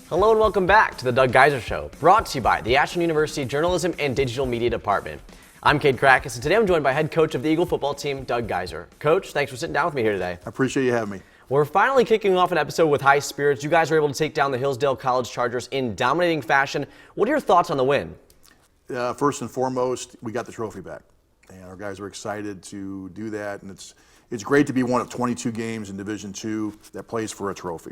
Hello and welcome back to the Doug Geiser Show, brought to you by the Ashland University Journalism and Digital Media Department. I'm Cade Krakus, and today I'm joined by head coach of the Eagle football team, Doug Geiser. Coach, thanks for sitting down with me here today. I appreciate you having me. We're finally kicking off an episode with high spirits. You guys were able to take down the Hillsdale College Chargers in dominating fashion. What are your thoughts on the win? First and foremost, we got the trophy back, and our guys are excited to do that. And it's great to be one of 22 games in Division II that plays for a trophy,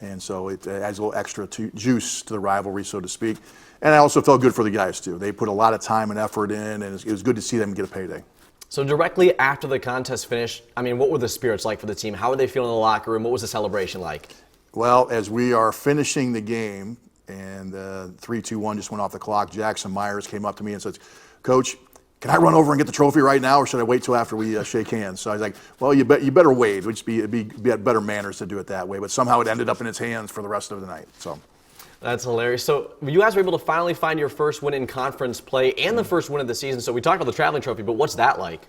and so it adds a little extra juice to the rivalry, so to speak. And I also felt good for the guys too. They put a lot of time and effort in, and it was good to see them get a payday. So directly after the contest finished, what were the spirits like for the team? How were they feeling in the locker room? What was the celebration like? Well, as we are finishing the game, and 3-2-1 just went off the clock, Jackson Myers came up to me and said, "Coach, can I run over and get the trophy right now, or should I wait till after we shake hands?" So I was like, "Well, you better wait. It'd be better manners to do it that way." But somehow it ended up in his hands for the rest of the night. So that's hilarious. So you guys were able to finally find your first win in conference play and the first win of the season. So we talked about the traveling trophy, but what's that like?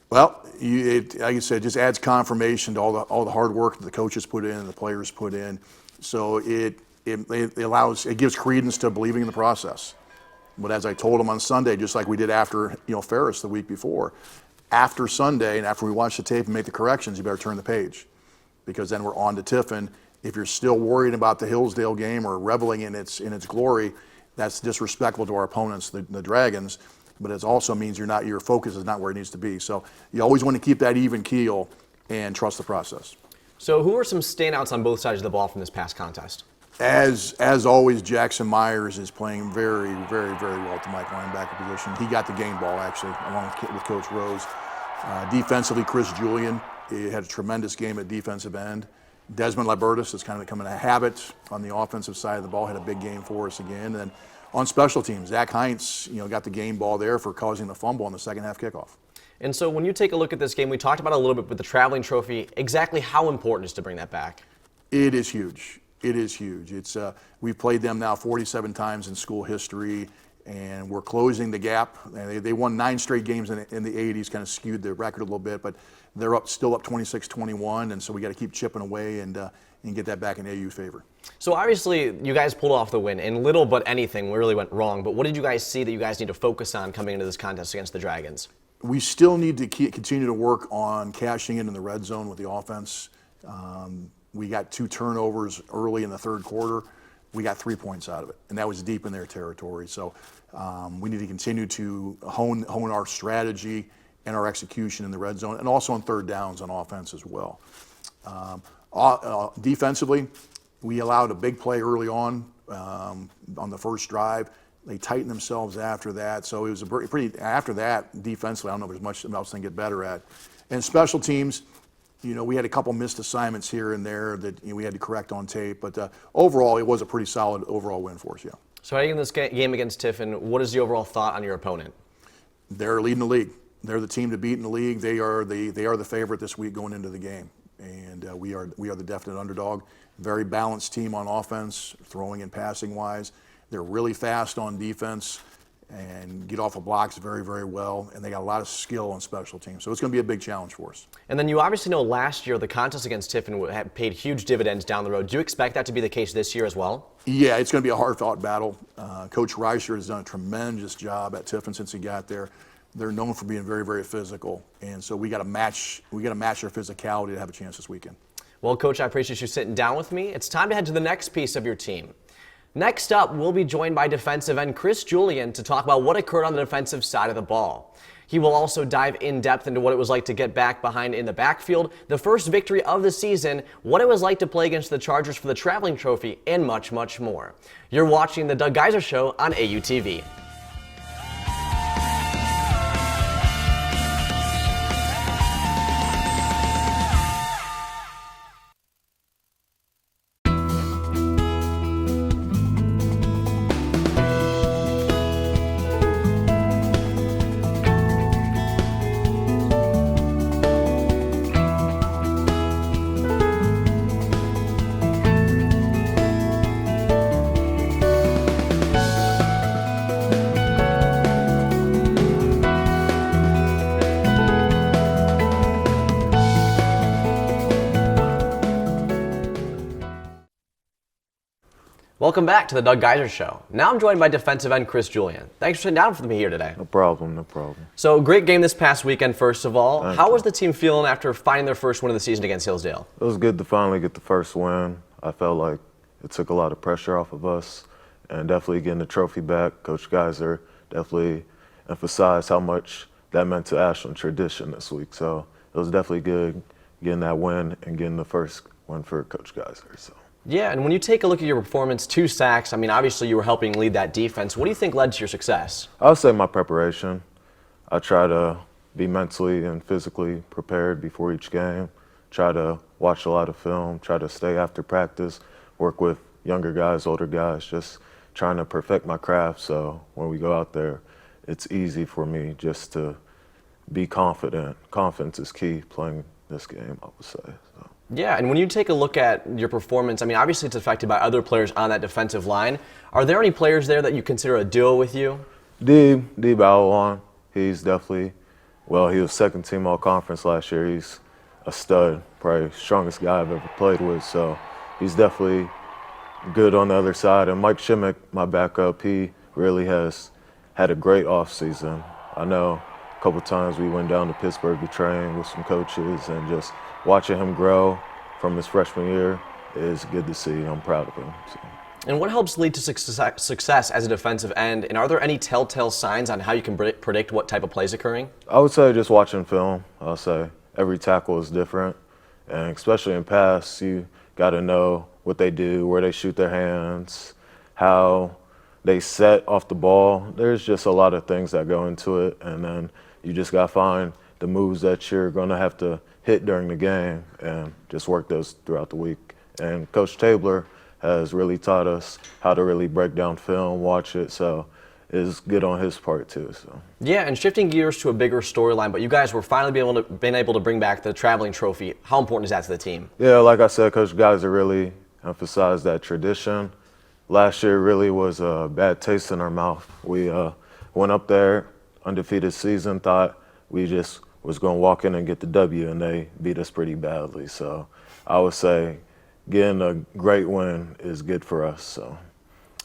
Well, like I said, it just adds confirmation to all the hard work that the coaches put in and the players put in. So it gives credence to believing in the process. But as I told them on Sunday, just like we did after Ferris the week before, after Sunday and after we watch the tape and make the corrections, you better turn the page, because then we're on to Tiffin. If you're still worried about the Hillsdale game or reveling in its glory, that's disrespectful to our opponents, the Dragons. But it also means your focus is not where it needs to be. So you always want to keep that even keel and trust the process. So who are some standouts on both sides of the ball from this past contest? As always, Jackson Myers is playing very, very, very well at the Mike linebacker position. He got the game ball, actually, along with Coach Rose. Defensively, Chris Julian had a tremendous game at defensive end. Desmond Libertus has kind of becoming a habit on the offensive side of the ball, had a big game for us again. And then on special teams, Zach Heinz, got the game ball there for causing the fumble on the second half kickoff. And so when you take a look at this game, we talked about it a little bit with the traveling trophy. Exactly how important is to bring that back? It is huge. It is huge. We've played them now 47 times in school history, and we're closing the gap. And they won 9 straight games in the 80s, kind of skewed the record a little bit, but they're still up 26-21, and so we got to keep chipping away and get that back in AU favor. So obviously you guys pulled off the win, and little but anything really went wrong. But what did you guys see that you guys need to focus on coming into this contest against the Dragons? We still need to continue to work on cashing in the red zone with the offense. We got 2 turnovers early in the third quarter. We got 3 points out of it, and that was deep in their territory. So we need to continue to hone our strategy and our execution in the red zone, and also on third downs on offense as well. Defensively, we allowed a big play early on the first drive. They tightened themselves after that. So it was after that, defensively, I don't know if there's much else they can get better at. And special teams, we had a couple missed assignments here and there that we had to correct on tape. But overall, it was a pretty solid overall win for us, yeah. So heading in this game against Tiffin, what is the overall thought on your opponent? They're leading the league. They're the team to beat in the league. They are the favorite this week going into the game. And we are the definite underdog. Very balanced team on offense, throwing and passing wise. They're really fast on defense and get off of blocks very, very well. And they got a lot of skill on special teams. So it's going to be a big challenge for us. And then you obviously know last year the contest against Tiffin paid huge dividends down the road. Do you expect that to be the case this year as well? Yeah, it's going to be a hard-fought battle. Coach Geiser has done a tremendous job at Tiffin since he got there. They're known for being very, very physical, and so we got to match their physicality to have a chance this weekend. Well, Coach, I appreciate you sitting down with me. It's time to head to the next piece of your team. Next up, we'll be joined by defensive end Chris Julian to talk about what occurred on the defensive side of the ball. He will also dive in depth into what it was like to get back behind in the backfield, the first victory of the season, what it was like to play against the Chargers for the traveling trophy, and much, much more. You're watching the Doug Geiser Show on AUTV. Welcome back to the Doug Geiser Show. Now I'm joined by defensive end Chris Julian. Thanks for sitting down with me here today. No problem, no problem. So, great game this past weekend, first of all. Thank How you. was the team feeling after finding their first win of the season against Hillsdale? It was good to finally get the first win. I felt like it took a lot of pressure off of us, and definitely getting the trophy back. Coach Geiser definitely emphasized how much that meant to Ashland tradition this week. So it was definitely good getting that win and getting the first win for Coach Geiser. So. Yeah, and when you take a look at your performance, 2 sacks, I mean, obviously you were helping lead that defense. What do you think led to your success? I would say my preparation. I try to be mentally and physically prepared before each game, try to watch a lot of film, try to stay after practice, work with younger guys, older guys, just trying to perfect my craft so when we go out there, it's easy for me just to be confident. Confidence is key playing this game, I would say. So. Yeah, and when you take a look at your performance, I mean, obviously it's affected by other players on that defensive line. Are there any players there that you consider a duo with you? Deeb Alwan, he's definitely, well, he was second team all-conference last year. He's a stud, probably strongest guy I've ever played with, so he's definitely good on the other side. And Mike Shimmick, my backup, he really has had a great offseason. I know a couple times we went down to Pittsburgh to train with some coaches, and just watching him grow from his freshman year is good to see. I'm proud of him. So. And what helps lead to success as a defensive end? And are there any telltale signs on how you can predict what type of play is occurring? I would say just watching film. I'll say every tackle is different, and especially in pass, you got to know what they do, where they shoot their hands, how they set off the ball. There's just a lot of things that go into it, and then you just got to find the moves that you're going to have to hit during the game and just work those throughout the week. And Coach Tabler has really taught us how to really break down film, watch it, so it's good on his part too. So. Yeah, and shifting gears to a bigger storyline, but you guys were finally been able to bring back the traveling trophy. How important is that to the team? Yeah, like I said, Coach Geiser really emphasized that tradition. Last year really was a bad taste in our mouth. We went up there, undefeated season, thought we just was going to walk in and get the W, and they beat us pretty badly. So I would say getting a great win is good for us. So.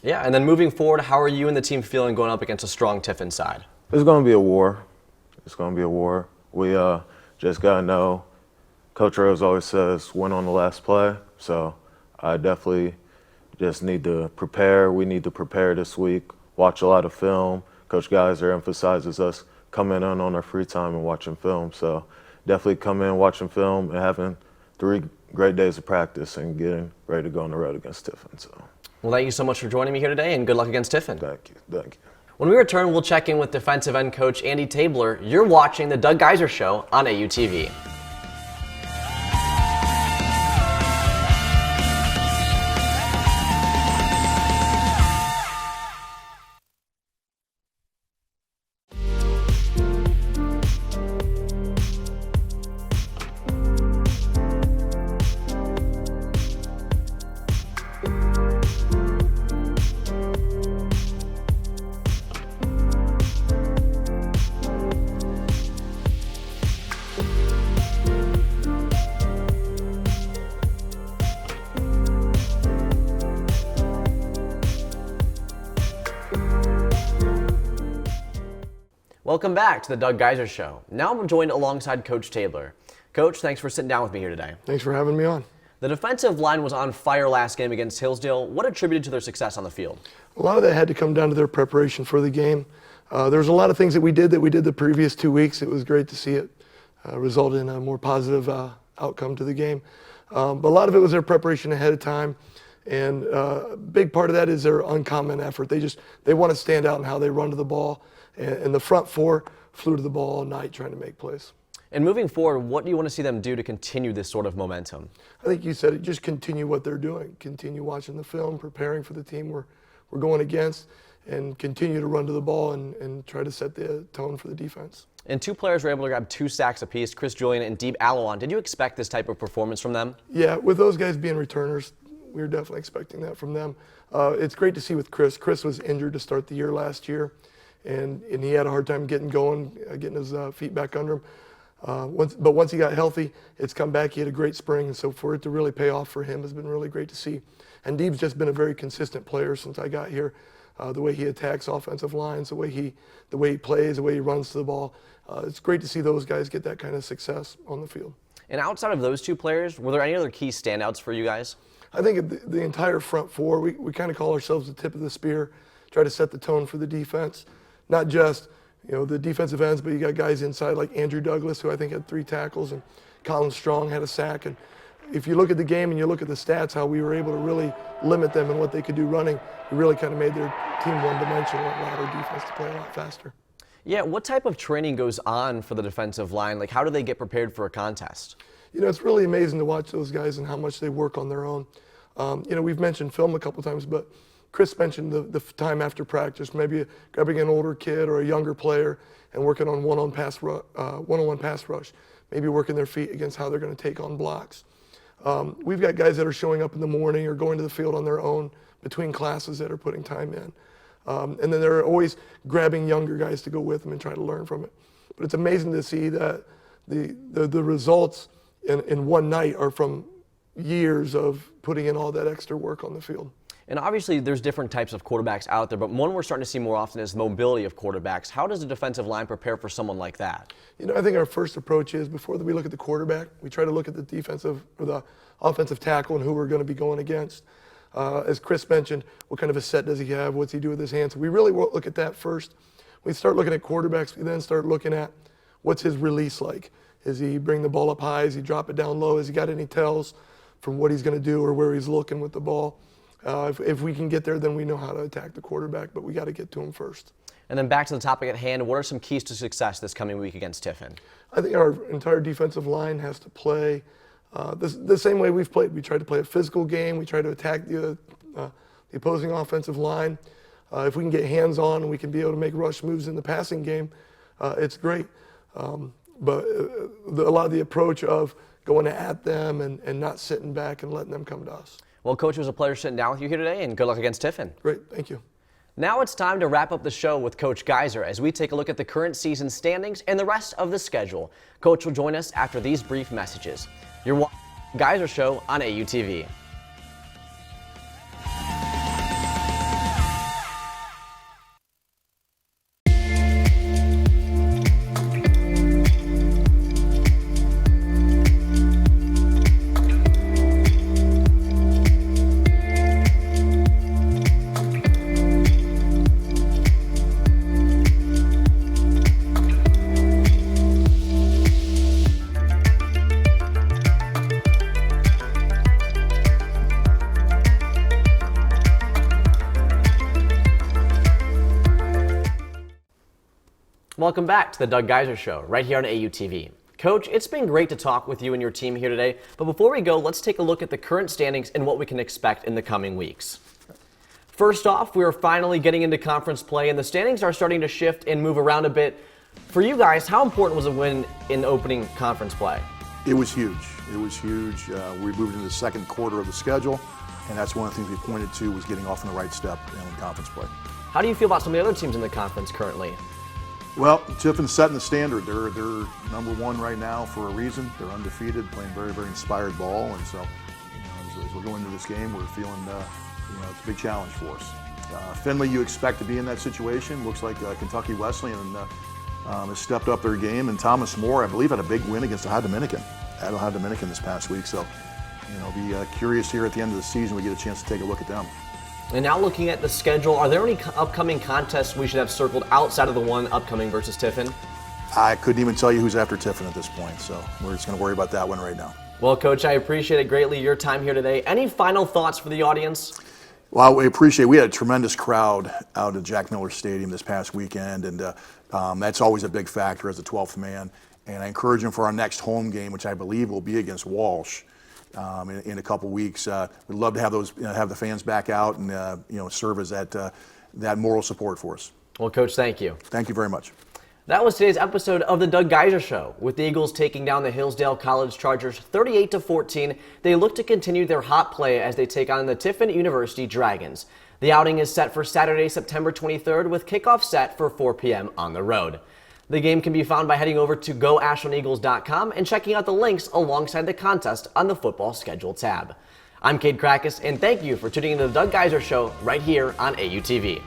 Yeah, and then moving forward, how are you and the team feeling going up against a strong Tiffin side? It's going to be a war. It's going to be a war. We just got to know, Coach Rose always says, win on the last play. So I definitely just need to prepare. We need to prepare this week, watch a lot of film. Coach Geiser emphasizes us coming in on our free time and watching film. So definitely come in watching film and having 3 great days of practice and getting ready to go on the road against Tiffin. So. Well, thank you so much for joining me here today, and good luck against Tiffin. Thank you. Thank you. When we return, we'll check in with defensive end coach Andy Tabler. You're watching the Doug Geiser Show on AUTV. Welcome back to the Doug Geiser Show. Now I'm joined alongside Coach Tabler. Coach, thanks for sitting down with me here today. Thanks for having me on. The defensive line was on fire last game against Hillsdale. What attributed to their success on the field? A lot of that had to come down to their preparation for the game. There was a lot of things that we did the previous 2 weeks. It was great to see it result in a more positive outcome to the game. But a lot of it was their preparation ahead of time. And a big part of that is their uncommon effort. They want to stand out in how they run to the ball. And the front 4 flew to the ball all night trying to make plays. And moving forward, what do you want to see them do to continue this sort of momentum? I think you said it, just continue what they're doing. Continue watching the film, preparing for the team we're going against, and continue to run to the ball and try to set the tone for the defense. And 2 players were able to grab 2 sacks apiece, Chris Julian and Deeb Alwan. Did you expect this type of performance from them? Yeah, with those guys being returners, we were definitely expecting that from them. It's great to see with Chris. Chris was injured to start the year last year, and he had a hard time getting going, getting his feet back under him. But once he got healthy, it's come back. He had a great spring, and so for it to really pay off for him has been really great to see. And Deeb's just been a very consistent player since I got here. The way he attacks offensive lines, the way he plays, the way he runs to the ball. It's great to see those guys get that kind of success on the field. And outside of those two players, were there any other key standouts for you guys? I think the entire front four, we kind of call ourselves the tip of the spear, try to set the tone for the defense. Not just the defensive ends, but you got guys inside like Andrew Douglas, who I think had 3 tackles, and Colin Strong had a sack. And if you look at the game and you look at the stats, how we were able to really limit them and what they could do running, we really kind of made their team one-dimensional and allowed our defense to play a lot faster. Yeah, what type of training goes on for the defensive line? Like, how do they get prepared for a contest? It's really amazing to watch those guys and how much they work on their own. We've mentioned film a couple times, but Chris mentioned the time after practice, maybe grabbing an older kid or a younger player and working on one-on-one pass rush, maybe working their feet against how they're going to take on blocks. We've got guys that are showing up in the morning or going to the field on their own between classes that are putting time in. And then they're always grabbing younger guys to go with them and try to learn from it. But it's amazing to see that the results in one night are from years of putting in all that extra work on the field. And obviously there's different types of quarterbacks out there, but one we're starting to see more often is mobility of quarterbacks. How does the defensive line prepare for someone like that? I think our first approach is before we look at the quarterback, we try to look at the defensive or the offensive tackle and who we're going to be going against. As Chris mentioned, what kind of a set does he have? What's he do with his hands? So we really look at that first. We start looking at quarterbacks. We then start looking at what's his release like. Is he bring the ball up high? Is he drop it down low? Has he got any tells from what he's going to do or where he's looking with the ball? If we can get there, then we know how to attack the quarterback, but we got to get to him first. And then back to the topic at hand, what are some keys to success this coming week against Tiffin? I think our entire defensive line has to play the same way we've played. We try to play a physical game. We try to attack the opposing offensive line. If we can get hands-on and we can be able to make rush moves in the passing game, it's great. But a lot of the approach of going at them and not sitting back and letting them come to us. Well, Coach, it was a pleasure sitting down with you here today, and good luck against Tiffin. Great, thank you. Now it's time to wrap up the show with Coach Geiser as we take a look at the current season standings and the rest of the schedule. Coach will join us after these brief messages. You're watching the Geiser Show on AUTV. Welcome back to the Doug Geiser Show, right here on AUTV. Coach, it's been great to talk with you and your team here today, but before we go, let's take a look at the current standings and what we can expect in the coming weeks. First off, we are finally getting into conference play, and the standings are starting to shift and move around a bit. For you guys, how important was a win in opening conference play? It was huge. It was huge. We moved into the second quarter of the schedule, and that's one of the things we pointed to was getting off on the right step in conference play. How do you feel about some of the other teams in the conference currently? Well, Tiffin's setting the standard. They're number one right now for a reason. They're undefeated, playing very, very inspired ball, and so as we're going into this game, we're feeling it's a big challenge for us. Findlay, you expect to be in that situation. Looks like Kentucky Wesleyan has stepped up their game, and Thomas More, I believe, had a big win against Ohio Dominican this past week. So, be curious here at the end of the season. We get a chance to take a look at them. And now looking at the schedule, are there any upcoming contests we should have circled outside of the one upcoming versus Tiffin? I couldn't even tell you who's after Tiffin at this point, so we're just going to worry about that one right now. Well, Coach, I appreciate it greatly, your time here today. Any final thoughts for the audience? Well, we had a tremendous crowd out at Jack Miller Stadium this past weekend, and that's always a big factor as a 12th man. And I encourage them for our next home game, which I believe will be against Walsh. In a couple weeks, we'd love to have have the fans back out and serve as that moral support for us. Well, Coach, thank you. Thank you very much. That was today's episode of the Doug Geiser Show. With the Eagles taking down the Hillsdale College Chargers 38-14, they look to continue their hot play as they take on the Tiffin University Dragons. The outing is set for Saturday, September 23rd, with kickoff set for 4 p.m. on the road. The game can be found by heading over to goashlandeagles.com and checking out the links alongside the contest on the football schedule tab. I'm Cade Krakus, and thank you for tuning into the Doug Geiser Show right here on AUTV.